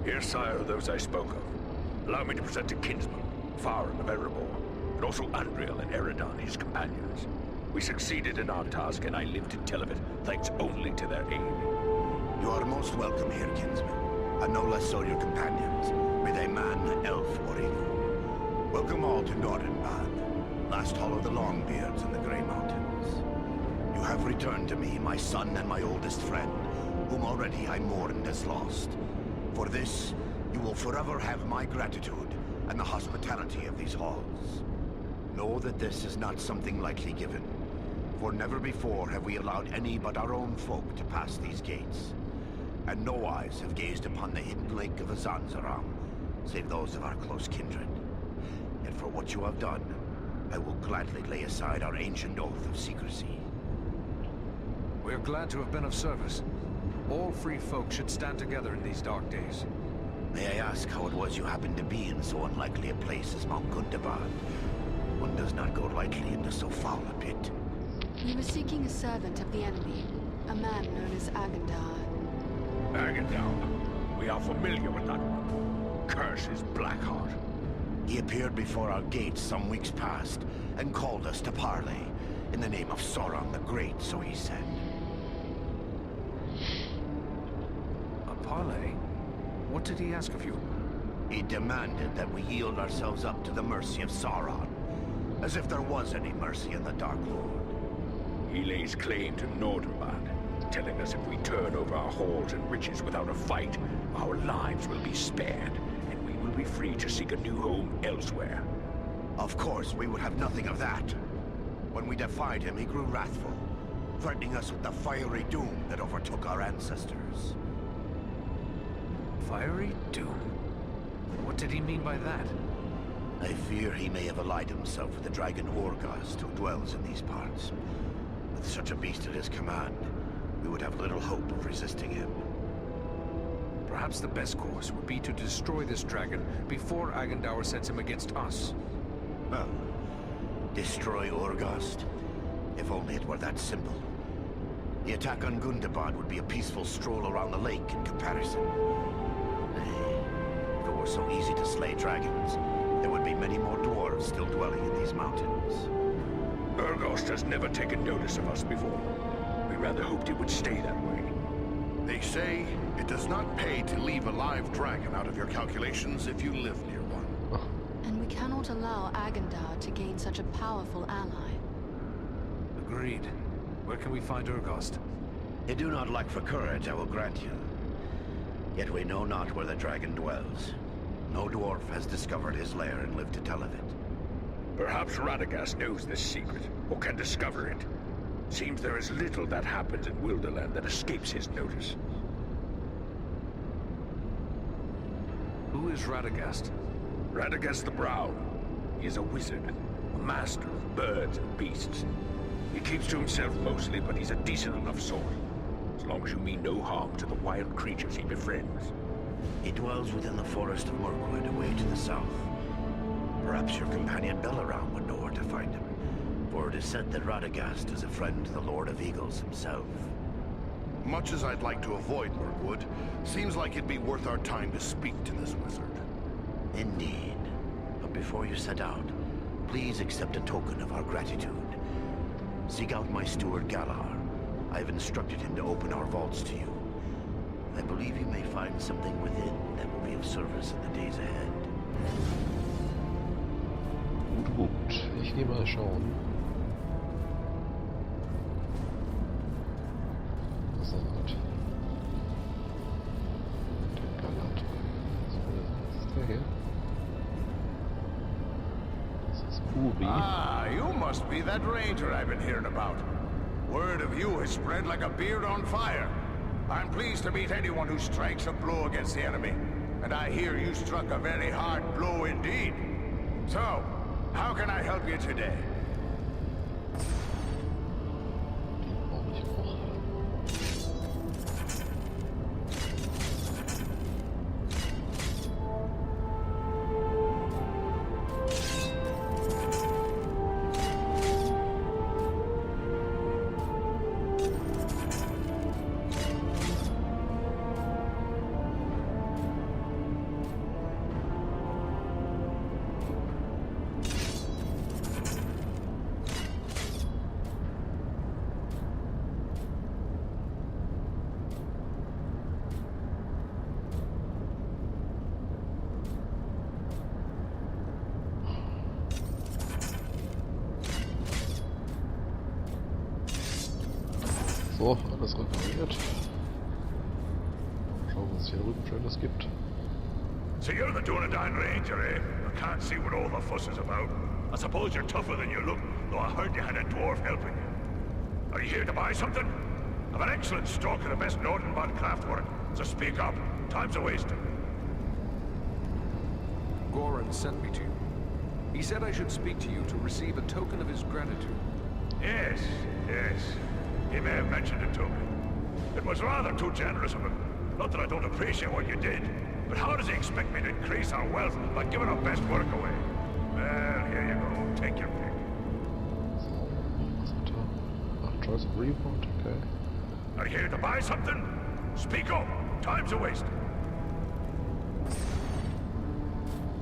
Here, sire, are those I spoke of. Allow me to present a kinsman, Farron of Erebor, and also Andriel and Eridan, his companions. We succeeded in our task, and I live to tell of it, thanks only to their aid. You are most welcome here, kinsman, and no less so your companions, be they man, elf, or eagle. Welcome all to Nordinbad, last hall of the Longbeards in the Grey Mountains. You have returned to me, my son and my oldest friend, whom already I mourned as lost. For this, you will forever have my gratitude and the hospitality of these halls. Know that this is not something lightly given, for never before have we allowed any but our own folk to pass these gates. And no eyes have gazed upon the hidden lake of Azanzaram, save those of our close kindred. Yet for what you have done, I will gladly lay aside our ancient oath of secrecy. We're glad to have been of service. All free folk should stand together in these dark days. May I ask how it was you happened to be in so unlikely a place as Mount Nordinbad? One does not go lightly into so foul a pit. We were seeking a servant of the enemy, a man known as Agandar. Agandar. We are familiar with that one. Curse his Blackheart. He appeared before our gates some weeks past, and called us to parley, in the name of Sauron the Great, so he said. A parley? What did he ask of you? He demanded that we yield ourselves up to the mercy of Sauron, as if there was any mercy in the Dark Lord. He lays claim to Nordinbad, telling us if we turn over our halls and riches without a fight, our lives will be spared, and we will be free to seek a new home elsewhere. Of course, we would have nothing of that. When we defied him, he grew wrathful, threatening us with the fiery doom that overtook our ancestors. Fiery doom? What did he mean by that? I fear he may have allied himself with the dragon Orgast who dwells in these parts. With such a beast at his command, we would have little hope of resisting him. Perhaps the best course would be to destroy this dragon before Agandar sends him against us. Well, destroy Orgast? If only it were that simple. The attack on Gundabad would be a peaceful stroll around the lake in comparison. If it were so easy to slay dragons, there would be many more dwarves still dwelling in these mountains. Orgast has never taken notice of us before. We rather hoped it would stay that way. They say it does not pay to leave a live dragon out of your calculations if you live near one. And we cannot allow Agandar to gain such a powerful ally. Agreed. Where can we find Orgast? You do not lack for courage, I will grant you. Yet we know not where the dragon dwells. No dwarf has discovered his lair and lived to tell of it. Perhaps Radagast knows this secret, or can discover it. Seems there is little that happens in Wilderland that escapes his notice. Who is Radagast? Radagast the Brown. He is a wizard, a master of birds and beasts. He keeps to himself mostly, but he's a decent enough sort. As long as you mean no harm to the wild creatures he befriends. He dwells within the forest of Mirkwood, away to the south. Perhaps your companion Belaram would know where to find him, for it is said that Radagast is a friend to the Lord of Eagles himself. Much as I'd like to avoid Mirkwood, seems like it'd be worth our time to speak to this wizard. Indeed. But before you set out, please accept a token of our gratitude. Seek out my steward Galar. I have instructed him to open our vaults to you. I believe you may find something within that will be of service in the days ahead. Gut, ich gehe mal schauen. So gut. Der Galat. Was ist der hier? Das ist Uri. Ah, you must be that ranger I've been hearing about. Word of you has spread like a beard on fire. I'm pleased to meet anyone who strikes a blow against the enemy. And I hear you struck a very hard blow indeed. So, how can I help you today? So, alles repariert. Schauen wir, was es hier drüben Schönes gibt. So you're the Dunedain Ranger, eh? I can't see what all the fuss is about. I suppose you're tougher than you look, though I heard you had a dwarf helping you. Are you here to buy something? I've an excellent stock of the best Nordinbad craftwork, so speak up. Time's a wasting. Goran sent me to you. He said I should speak to you to receive a token of his gratitude. Yes, yes. He may have mentioned it to me. It was rather too generous of him. Not that I don't appreciate what you did, but how does he expect me to increase our wealth by giving our best work away? Well, here you go. Take your pick. So, was hat er? Ach, Choice of Rebound, okay. Are you here to buy something? Speak up. Time's a waste.